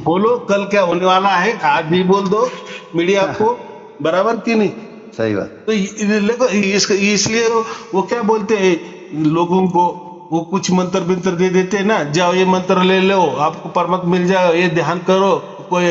बोलो कल क्या होने वाला है, आज भी बोल दो मीडिया को, बराबर कि नहीं। सही बात। तो इसलिए वो क्या बोलते हैं लोगों को, वो कुछ मंत्र बिंत्र दे देते हैं ना, जाओ ये मंत्र ले लो आपको परमात्मा मिल जाएगा, ये ध्यान करो कोई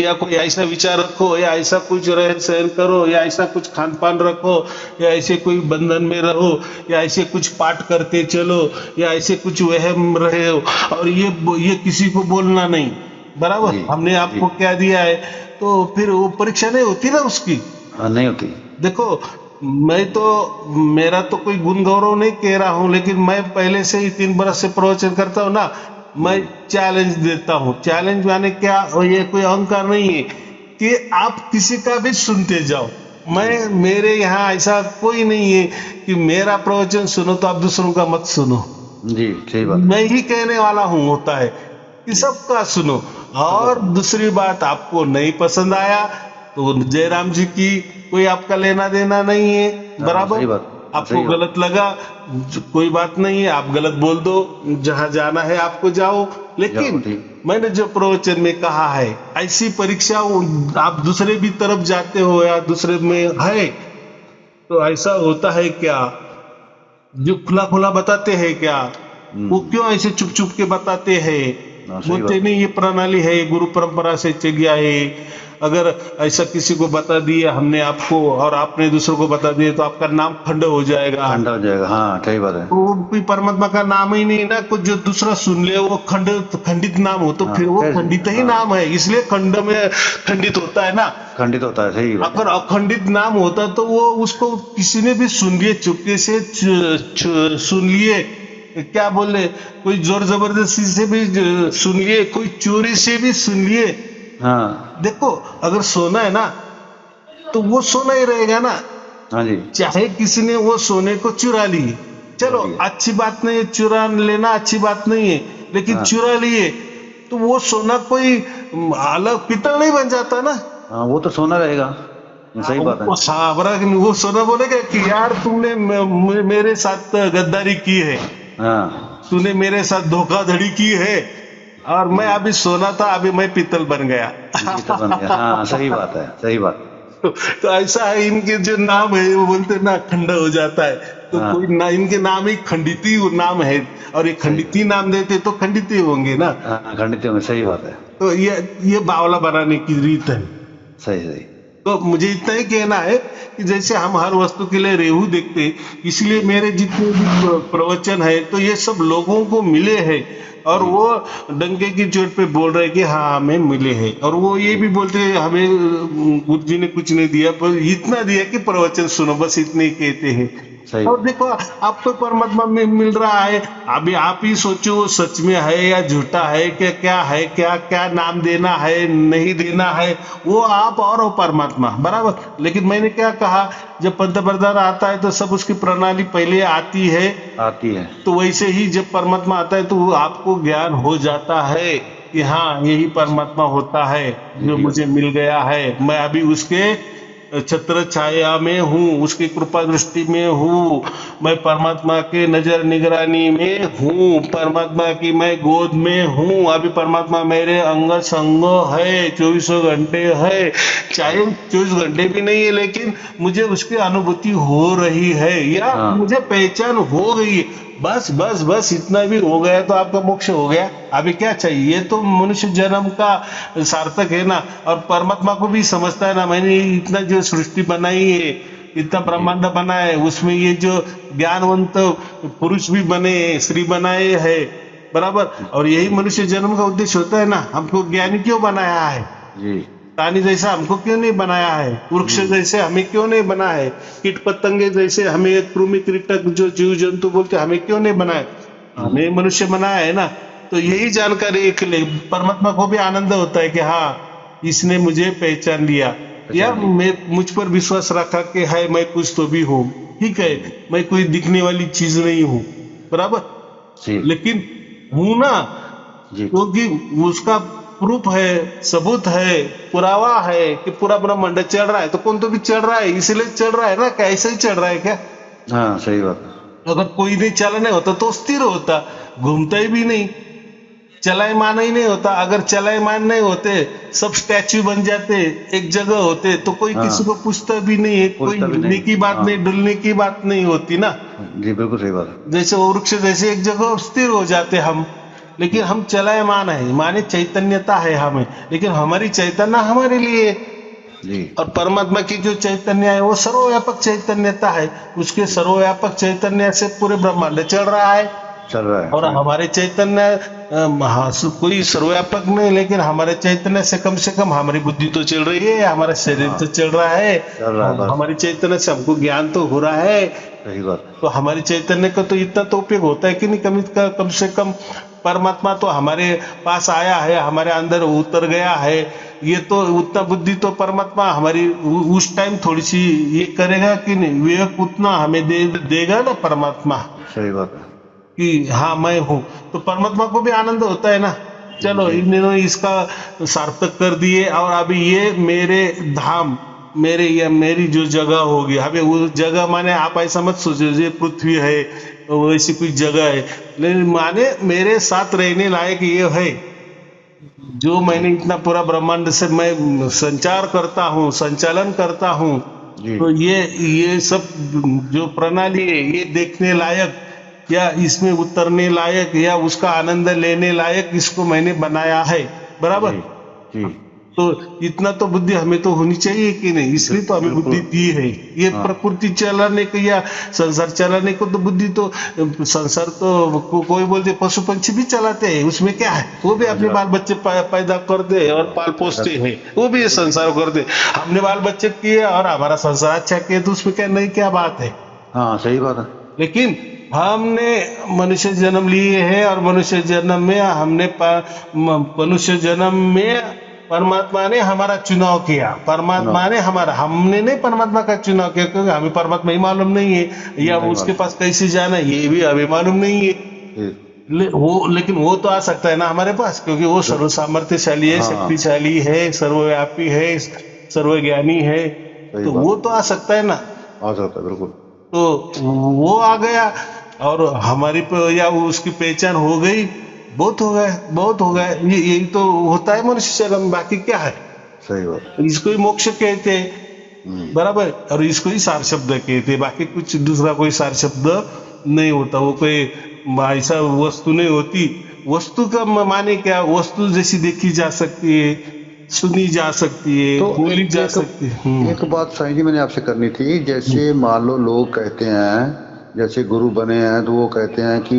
या कोई ऐसा विचार रखो, या ऐसा कुछ रहन सहन करो, या ऐसा कुछ खान पान रखो, या ऐसे कोई बंधन में रहो, या ऐसे कुछ पाठ करते चलो, या ऐसे कुछ वहम रहे हो, और ये किसी को बोलना नहीं। बराबर, जी हमने जी। आपको क्या दिया है, तो फिर वो परीक्षा नहीं होती ना उसकी। नहीं होती। देखो, मेरा तो कोई गुण गौरव नहीं कह रहा हूँ, लेकिन मैं पहले से ही 3 बरस से प्रवचन करता हूँ ना, मैं जी चैलेंज देता हूँ। चैलेंज माने क्या, और ये कोई अहंकार नहीं है कि आप किसी का भी सुनते जाओ। मेरे यहाँ ऐसा कोई नहीं है कि मेरा प्रवचन सुनो तो आप दूसरों का मत सुनो। जी, सही बात है। मैं ही कहने वाला हूँ, होता है कि जी, सबका सुनो। सबका और सुनो। दूसरी बात, आपको नहीं पसंद आया तो जयराम जी की कोई आपका लेना देना नहीं है। हाँ, बराबर, सही बात। हाँ, आपको सही बात। गलत लगा, कोई बात नहीं है, आप गलत बोल दो, जहां जाना है आपको जाओ। जाओ, लेकिन ठीक। मैंने जो प्रवचन में कहा है, ऐसी परीक्षा आप दूसरे भी तरफ जाते हो या दूसरे में है, तो ऐसा होता है क्या, जो खुला खुला बताते हैं क्या, वो हम्म। क्यों ऐसे चुप चुप के बताते हैं? हाँ, सही बोलते बात। नहीं, ये प्रणाली है, गुरु परंपरा से चल है। अगर ऐसा किसी को बता दिया हमने आपको, और आपने दूसरों को बता दिया, तो आपका नाम खंड हो जाएगा। ठंडा हो जाएगा, हाँ सही बात है। तो वो कोई परमात्मा का नाम ही नहीं ना, कुछ जो दूसरा सुन ले वो खंडित नाम हो, तो हाँ, फिर वो कैसे? खंडित ही हाँ, नाम है, इसलिए खंड में खंडित होता है ना। खंडित होता है, सही बात है। अगर अखंडित नाम होता तो वो उसको किसी ने भी सुन लिए, चुपके से सुन लिए, क्या बोले, कोई जोर जबरदस्ती से भी सुन लिए, कोई चोरी से भी सुन लिए। हाँ। देखो, अगर सोना है ना, तो वो सोना ही रहेगा ना, हाँ जी। चाहे किसी ने वो सोने को चुरा लिए। चलो, चुरा लिया। अच्छी बात नहीं है, चुरा लेना अच्छी बात नहीं है, लेकिन हाँ। चुरा लिए तो वो सोना कोई अलग पित्तल नहीं बन जाता ना। हाँ, वो तो सोना रहेगा। सही बात है। वो सोना बोलेगा कि यार तुमने मेरे साथ गद्दारी की है, हाँ, तूने मेरे साथ धोखाधड़ी की है, और मैं अभी सोना था, अभी मैं पित्तल बन गया। ये तो बन गया। हाँ, सही बात है, सही बात। तो ऐसा है, इनके जो नाम है वो बोलते ना खंड हो जाता है, तो हाँ, कोई ना, इनके नाम ही खंडित ही नाम है, और ये सही खंडित ही नाम देते तो खंडित ही होंगे ना। हाँ, खंडित होंगे, सही बात है। तो ये बावला बनाने की रीत है। सही सही। तो मुझे इतना ही कहना है कि जैसे हम हर वस्तु के लिए रेहू देखते, इसलिए मेरे जितने भी प्रवचन है तो ये सब लोगों को मिले हैं, और जी वो डंके की चोट पे बोल रहे हैं कि हाँ हमें मिले हैं, और वो ये भी बोलते हैं हमें गुरु जी ने कुछ नहीं दिया, पर इतना दिया कि प्रवचन सुनो, बस इतने ही कहते हैं। सही। और देखो, आपको परमात्मा में मिल रहा है, अभी आप ही सोचो वो सच में है या झूठा है, क्या है, क्या क्या नाम देना है नहीं देना है, वो आप और वो परमात्मा, बराबर। लेकिन मैंने क्या कहा, जब पंतप्रधान आता है तो सब उसकी प्रणाली पहले आती है, आती है। तो वैसे ही जब परमात्मा आता है तो वो आपको ज्ञान हो जाता है कि हाँ यही परमात्मा होता है जो जी मुझे मिल गया है, मैं अभी उसके छत्र छाया में हूँ, उसकी कृपा दृष्टि में हूँ, मैं परमात्मा के नजर निगरानी में हूँ, परमात्मा की मैं गोद में हूँ, अभी परमात्मा मेरे अंग संग है, 24 घंटे है, चाहे 24 घंटे भी नहीं है, लेकिन मुझे उसकी अनुभूति हो रही है, या हाँ। मुझे पहचान हो गई है। बस बस बस इतना भी हो गया तो आपका मोक्ष हो गया। अभी क्या चाहिए, ये तो मनुष्य जन्म का सार्थक है ना, और परमात्मा को भी समझता है ना, मैंने इतना जो सृष्टि बनाई है, इतना ब्रह्मांड बना है, उसमें ये जो ज्ञानवंत पुरुष भी बने, स्त्री बनाए है, बराबर। और यही मनुष्य जन्म का उद्देश्य होता है ना, हमको ज्ञानी क्यों बनाया है, जी। प्राणी जैसा हमको क्यों नहीं बनाया है, वृक्ष जैसे हमें क्यों नहीं बनाया है, कीट पतंगे जैसे हमें, कृमि कीटक जो जीव जंतु बोलते हमें क्यों नहीं बनाया, हमें मनुष्य बनाया है ना। तो यही जानकारी के लिए परमात्मा को भी आनंद होता है कि हाँ इसने मुझे पहचान लिया, या मैं मुझ पर विश्वास रखा कि है मैं कुछ तो भी हूँ, ठीक है, मैं कोई दिखने वाली चीज नहीं हूँ, बराबर, जी लेकिन हूँ ना, जी। क्योंकि उसका प्रूफ है, सबूत है, पुरावा है कि पूरा ब्रह्मांड चल रहा है, तो कौन तो भी चल रहा है, इसलिए चल रहा है ना, कैसे ही चल रहा है क्या। हाँ, सही बात है। अगर कोई नहीं चलने होता तो स्थिर होता, घूमता ही भी नहीं, चलायमान ही नहीं होता। अगर चलायमान नहीं होते, सब स्टैच्यू बन जाते, एक जगह होते, तो कोई हाँ। किसी को पूछता भी नहीं है, कोई पूछता भी नहीं। हिलने की बात हाँ। नहीं, डुलने की बात नहीं होती ना। जी, बिल्कुल सही बात है। जैसे वो वृक्ष जैसे एक जगह स्थिर हो जाते हम, लेकिन हम चलायमान है, माने चैतन्यता है हमें, लेकिन हमारी चैतन्य हमारे लिए है। जी और परमात्मा की जो चैतन्य है वो सर्वव्यापक चैतन्यता है, उसके सर्वव्यापक चैतन्य से पूरे ब्रह्मांड चल रहा है। चल रहा है और जी। हमारे चैतन्य कोई सर्वव्यापक नहीं, लेकिन हमारे चैतन्य से कम हमारी बुद्धि तो चल रही है, हमारा शरीर हाँ तो चल रहा है, चल रहा है बस। हमारी चैतन्य से हमको ज्ञान तो हो रहा है। सही बात। तो हमारी चैतन्य का तो इतना तो उपयोग होता है कि नहीं, कम से कम परमात्मा तो हमारे पास आया है, हमारे अंदर उतर गया है। ये तो उतना बुद्धि तो परमात्मा हमारी उस टाइम थोड़ी सी ये करेगा कि नहीं, विवेक उतना हमें देगा ना परमात्मा, सही बात है। कि हाँ मैं हूँ। तो परमात्मा को भी आनंद होता है ना, चलो जी इन्होंने इसका सार्थक कर दिए, और अभी ये मेरे धाम, मेरे या मेरी जो जगह होगी, अभी वो जगह माने आप ऐसा मत सोचो ये पृथ्वी है वैसी कोई जगह है, लेकिन माने मेरे साथ रहने लायक ये है, जो मैंने इतना पूरा ब्रह्मांड से मैं संचार करता हूँ, संचालन करता हूँ। जी तो ये सब जो प्रणाली है ये देखने लायक या इसमें उतरने लायक या उसका आनंद लेने लायक इसको मैंने बनाया है, बराबर। जी जी। तो इतना तो बुद्धि हमें तो होनी चाहिए कि नहीं, इसलिए तो हमें बुद्धि बिल्कुल। दी है। ये हाँ प्रकृति चलाने को या संसार चलाने को तो बुद्धि तो, संसार तो कोई बोलते पशु पंछी भी चलाते हैं, उसमें क्या है, वो भी हाँ अपने जी बाल बच्चे पैदा करते हैं और पाल पोसते हैं, वो भी ये संसार करते हैं। हमने बाल बच्चे किए और हमारा संसार अच्छा किया तो उसमें क्या नहीं, क्या बात है। हाँ सही बात है। लेकिन हमने मनुष्य जन्म लिए हैं, और मनुष्य जन्म में मनुष्य जन्म में परमात्मा ने हमारा चुनाव किया, सुनो परमात्मा ने हमारा, हमने नहीं परमात्मा का चुनाव किया, क्योंकि हमें परमात्मा ही मालूम नहीं है, या नहीं उसके मालूम। पास कैसे जाना है ये भी हमें मालूम नहीं है। जी लेकिन वो तो आ सकता है ना हमारे पास, क्योंकि वो बिल्कुल। सर्व सामर्थ्यशाली है, हाँ शक्तिशाली है, सर्वव्यापी है, सर्वज्ञानी है। सही तो बात वो है। तो आ सकता है ना। आ सकता है बिल्कुल। तो वो आ गया, और हमारी या उसकी पहचान हो गई, बहुत हो गए, बहुत हो गए। यही तो होता है मनुष्य जन्म, बाकी क्या है। सही बात। इसको ही मोक्ष कहते हैं, बराबर, और इसको ही सार शब्द कहते हैं, बाकी कुछ दूसरा कोई सार शब्द नहीं होता। वो कोई ऐसा वस्तु नहीं होती। वस्तु का माने क्या, वस्तु जैसी देखी जा सकती है, सुनी जा सकती है, तो बोली एक जा एक सकती है। एक बात साईं जी मैंने आपसे करनी थी। जैसे मान लो लोग कहते हैं, जैसे गुरु बने हैं तो वो कहते हैं कि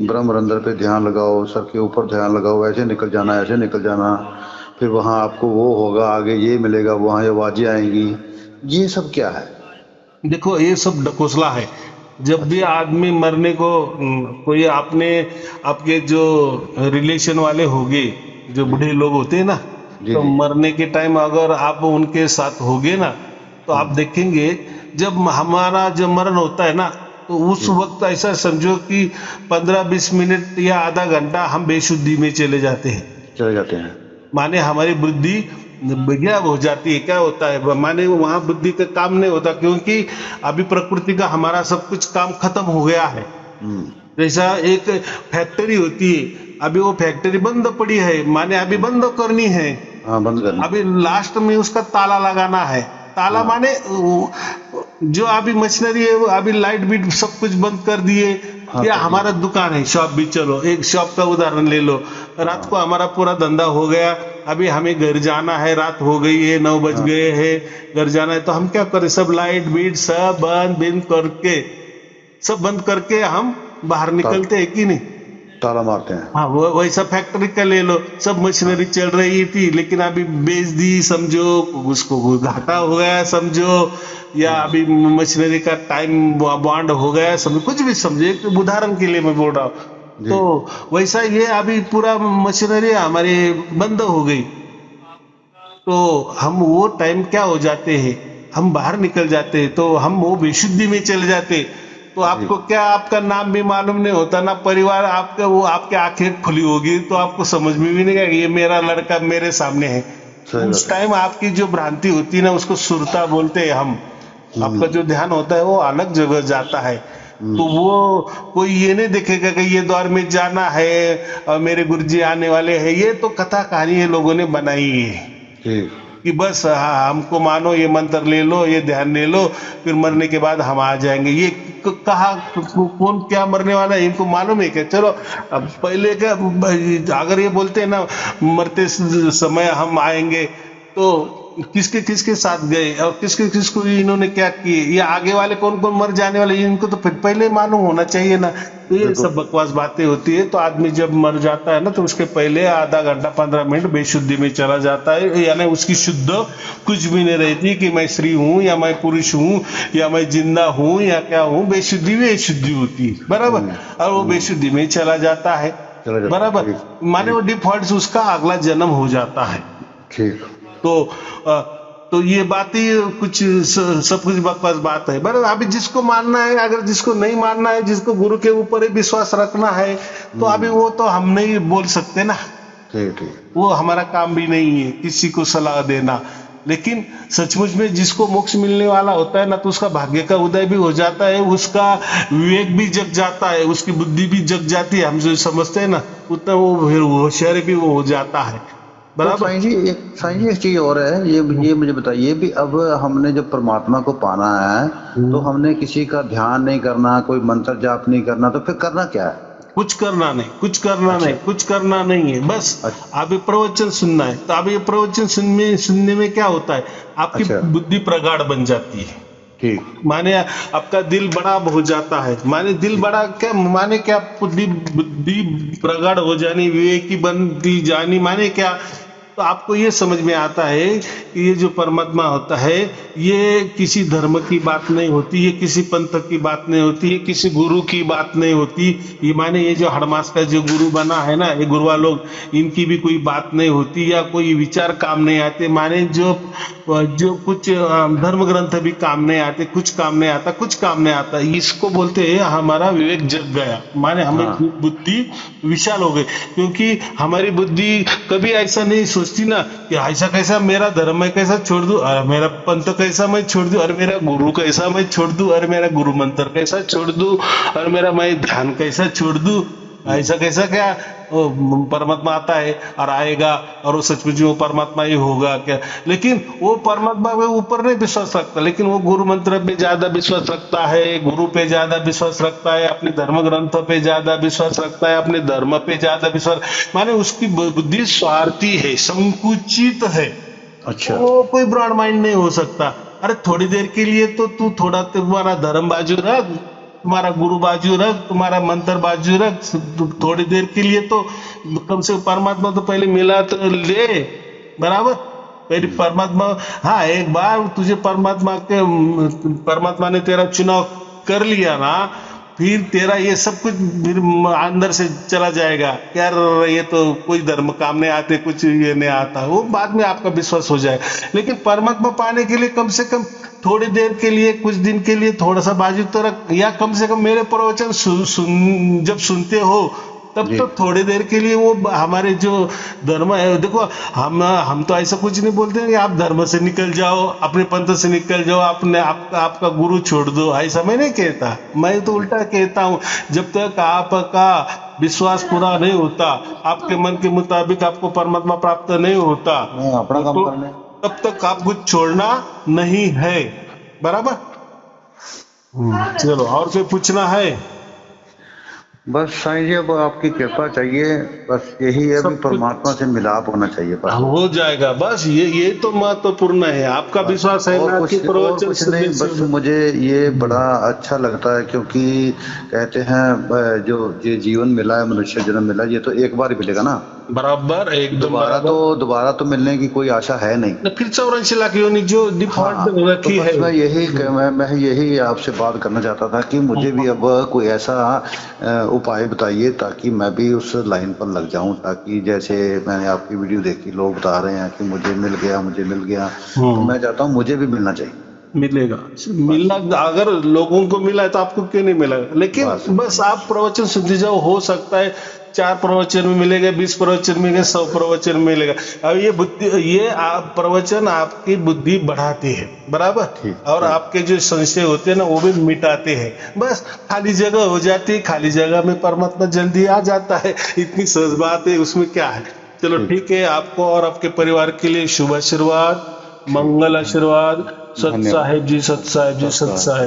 ब्रह्म रंध्र पे ध्यान लगाओ, सर के ऊपर ध्यान लगाओ, ऐसे निकल जाना, ऐसे निकल जाना, फिर वहाँ आपको वो होगा, आगे ये मिलेगा, वहाँ ये आवाजें आएंगी। ये सब क्या है? देखो ये सब ढकोसला है। जब भी अच्छा। आदमी मरने को कोई आपने, आपके जो रिलेशन वाले होंगे, जो जी बूढ़े लोग होते हैं ना, जी तो जी। मरने के टाइम अगर आप उनके साथ होगे ना, तो आप देखेंगे जब हमारा जब मरण होता है ना, तो उस जी वक्त ऐसा समझो कि 15-20 मिनट या आधा घंटा हम बेशुद्धि में चले जाते हैं। चले जाते हैं। माने हमारी बुद्धि क्या हो जाती है, क्या होता है, माने वहां बुद्धि का काम नहीं होता, क्योंकि अभी प्रकृति का हमारा सब कुछ काम खत्म हो गया है। हम्म। जैसा एक फैक्ट्री होती है, अभी वो फैक्ट्री बंद पड़ी है, माने अभी बंद करनी है, हाँ बंद करनी। अभी लास्ट में उसका ताला लगाना है। ताला हाँ माने जो अभी मशीनरी है वो अभी लाइट बीट सब कुछ बंद कर दिए। हाँ या कर हमारा दिए। दुकान है, शॉप भी, चलो एक शॉप का उदाहरण ले लो, रात को हाँ हमारा पूरा धंधा हो गया, अभी हमें घर जाना है, रात हो गई है, 9 बज हाँ गए हैं, घर जाना है, तो हम क्या करें, सब लाइट बीट सब बंद करके, सब बंद करके हम बाहर ताल निकलते हैं कि नहीं। ताला मारते हैं। हाँ वो वैसा फैक्ट्री का ले लो, सब हाँ मशीनरी चल रही थी, लेकिन अभी बेच दी समझो, उसको घाटा हो गया समझो, या हाँ अभी मशीनरी का टाइम बॉन्ड हो गया समझो, कुछ भी समझे, एक उदाहरण के लिए मैं बोल रहा हूँ। जी तो वैसा ये अभी पूरा मशीनरी हमारी बंद हो गई, तो हम वो टाइम क्या हो जाते हैं, हम बाहर निकल जाते हैं, तो हम वो विशुद्धि में चले जाते। तो जी। आपको क्या, आपका नाम भी मालूम नहीं होता ना, परिवार आपका, वो आपके आंखें खुली होगी तो आपको समझ में भी नहीं आएगा ये मेरा लड़का मेरे सामने है। सही उस बात है। टाइम आपकी जो भ्रांति होती है ना, उसको सुरता बोलते हैं हम। आपका जो ध्यान होता है वो अलग जगह जाता है। तो हम्म। वो कोई ये नहीं देखेगा कि ये द्वार में जाना है और मेरे गुरुजी आने वाले हैं, ये तो कथा कहानी ये लोगों ने बनाई है। जी कि बस हाँ हमको मानो, ये मंत्र ले लो, ये ध्यान ले लो, फिर मरने के बाद हम आ जाएंगे। ये कहा कौन क्या मरने वाला है इनको मालूम है क्या? चलो अब पहले का अगर ये बोलते हैं ना मरते समय हम आएंगे, तो किसके किसके साथ गए और किसके किसको इन्होंने क्या किए, ये आगे वाले कौन कौन मर जाने वाले, इनको तो फिर पहले मालूम होना चाहिए ना। तो ये सब बकवास बातें होती है। तो आदमी जब मर जाता है ना, तो उसके पहले आधा घंटा 15 मिनट बेशुद्धि में चला जाता है, यानी उसकी शुद्ध कुछ भी नहीं रहती कि मैं स्त्री हूँ या मैं पुरुष हूँ या मैं जिंदा हूँ या क्या हूँ, बेशुद्धि में शुद्धि होती है, बराबर। और वो बेशुद्धि में चला जाता है, बराबर, माने वो डिफॉल्ट उसका अगला जन्म हो जाता है। ठीक। तो ये बात ही कुछ सब कुछ बकवास बात है, बराबर। अभी जिसको मानना है, अगर जिसको नहीं मानना है, जिसको गुरु के ऊपर ही विश्वास रखना है, तो अभी वो तो हम नहीं बोल सकते ना, ठीक। वो हमारा काम भी नहीं है किसी को सलाह देना। लेकिन सचमुच में जिसको मोक्ष मिलने वाला होता है ना, तो उसका भाग्य का उदय भी हो जाता है, उसका विवेक भी जग जाता है, उसकी बुद्धि भी जग जाती है। हम जो समझते हैं ना, उतना वो होशियारी भी वो हो जाता है, तो बराबर। साईं जी एक चीज और है, ये मुझे बताइए भी, अब हमने जब परमात्मा को पाना है तो हमने किसी का ध्यान नहीं करना, कोई मंत्र जाप नहीं करना, तो फिर करना क्या है? कुछ करना नहीं, कुछ करना नहीं, कुछ करना नहीं है, बस अभी प्रवचन सुनना है। तो अभी प्रवचन सुनने में क्या होता है, आपकी बुद्धि प्रगाढ़ बन जाती है, ठीक। माने आपका दिल बड़ा हो जाता है, माने दिल बड़ा क्या माने क्या, बुद्धि प्रगाढ़ हो जानी, विवेक की बनती जानी, माने क्या, तो आपको ये समझ में आता है कि ये जो परमात्मा होता है, ये किसी धर्म की बात नहीं होती, ये किसी पंथ की बात नहीं होती, ये किसी गुरु की बात नहीं होती। ये माने ये जो हड़मास का जो गुरु बना है ना, ये गुरुआ लोग, इनकी भी कोई बात नहीं होती या कोई विचार काम नहीं आते। माने जो कुछ धर्म ग्रंथ भी काम नहीं आते, कुछ काम नहीं आता, कुछ काम नहीं आता। इसको बोलते हैं हमारा विवेक जग गया, माने हमें बुद्धि विशाल हो गई। क्योंकि हमारी बुद्धि कभी ऐसा नहीं सोचती ना कि ऐसा कैसा मेरा धर्म है कैसा छोड़ दूं, अरे मेरा पंथ कैसा मैं छोड़ दूं, अरे मेरा गुरु कैसा मैं छोड़ दूं, अरे मेरा गुरु मंत्र कैसा छोड़ दूं, अरे मेरा मैं ध्यान कैसा छोड़ दूं, ऐसा कैसा क्या। वो परमात्मा आता है और आएगा और वो सचमुच वो परमात्मा ही होगा क्या। लेकिन वो परमात्मा के ऊपर नहीं विश्वास रखता, लेकिन वो गुरु मंत्र पे ज्यादा विश्वास रखता है, गुरु पे ज्यादा विश्वास रखता है, अपने धर्म ग्रंथों पे ज्यादा विश्वास रखता है, अपने धर्म पे ज्यादा विश्वास, माने उसकी बुद्धि स्वार्थी है, संकुचित है। अच्छा। वो कोई ब्रॉड माइंड नहीं हो सकता। अरे थोड़ी देर के लिए तो तू थोड़ा तुम्हारा धर्म बाजू रख, तुम्हारा गुरु बाजू रख, तुम्हारा मंत्र बाजू रख, थोड़ी देर के लिए तो कम से कम परमात्मा तो पहले मिला तो ले, बराबर। पहले परमात्मा, हाँ एक बार तुझे परमात्मा ने तेरा चुनाव कर लिया ना, फिर तेरा ये सब कुछ फिर अंदर से चला जाएगा, यार ये तो कोई धर्म काम नहीं आते, कुछ ये नहीं आता, वो बाद में आपका विश्वास हो जाए। लेकिन परमात्मा पाने के लिए कम से कम थोड़ी देर के लिए, कुछ दिन के लिए थोड़ा सा बाजू तो रख, या कम से कम मेरे प्रवचन जब सुनते हो तब तो थोड़ी देर के लिए वो हमारे जो धर्म है, देखो हम तो ऐसा कुछ नहीं बोलते हैं कि आप धर्म से निकल जाओ, अपने पंथ से निकल जाओ, आपका गुरु छोड़ दो, ऐसा मैं नहीं कहता। मैं तो उल्टा कहता हूँ, जब तक आपका विश्वास पूरा नहीं होता, आपके मन के मुताबिक आपको परमात्मा प्राप्त नहीं होता, अपना काम करने, तब तक आप कुछ छोड़ना नहीं है, बराबर। चलो और कोई पूछना है? बस साईं जी अब आपकी कृपा चाहिए, बस यही है कि परमात्मा से मिलाप होना चाहिए, बस हो जाएगा। बस ये तो महत्वपूर्ण है, आपका विश्वास है ना कि प्रवचन कुछ नहीं। बस मुझे ये बड़ा अच्छा लगता है, क्योंकि कहते हैं जो ये जीवन मिला है, मनुष्य जन्म मिला, ये तो एक बार ही मिलेगा ना, बराबर, एकदम दोबारा तो मिलने की कोई आशा है नहीं। फिर 84 लाख योनि जो डिफॉल्ट रखी है। मैं यही आपसे बात करना चाहता था कि मुझे भी अब कोई ऐसा उपाय बताइए ताकि मैं भी उस लाइन पर लग जाऊं, ताकि जैसे मैंने आपकी वीडियो देखी, लोग बता रहे हैं कि मुझे मिल गया, तो मैं चाहता हूं मुझे भी मिलना चाहिए। मिलना अगर लोगों को मिला है तो आपको क्यों नहीं मिलेगा। लेकिन बस आप प्रवचन सुनते जाओ, हो सकता है 4 प्रवचन में मिलेगा, 20 प्रवचन मिलेगा, 100 प्रवचन मिलेगा। अब ये प्रवचन आपकी बुद्धि बढ़ाती है, बराबर, और आपके जो संशय होते हैं ना वो भी मिटाते हैं। बस खाली जगह हो जाती है, खाली जगह में परमात्मा जल्दी आ जाता है, इतनी सहज बात है, उसमें क्या है। चलो ठीक है, आपको और आपके परिवार के लिए शुभ आशीर्वाद। मंगल आशीर्वाद, सत धन्यवाद। साहेब जी, सत साहेब जी, सत साहेब।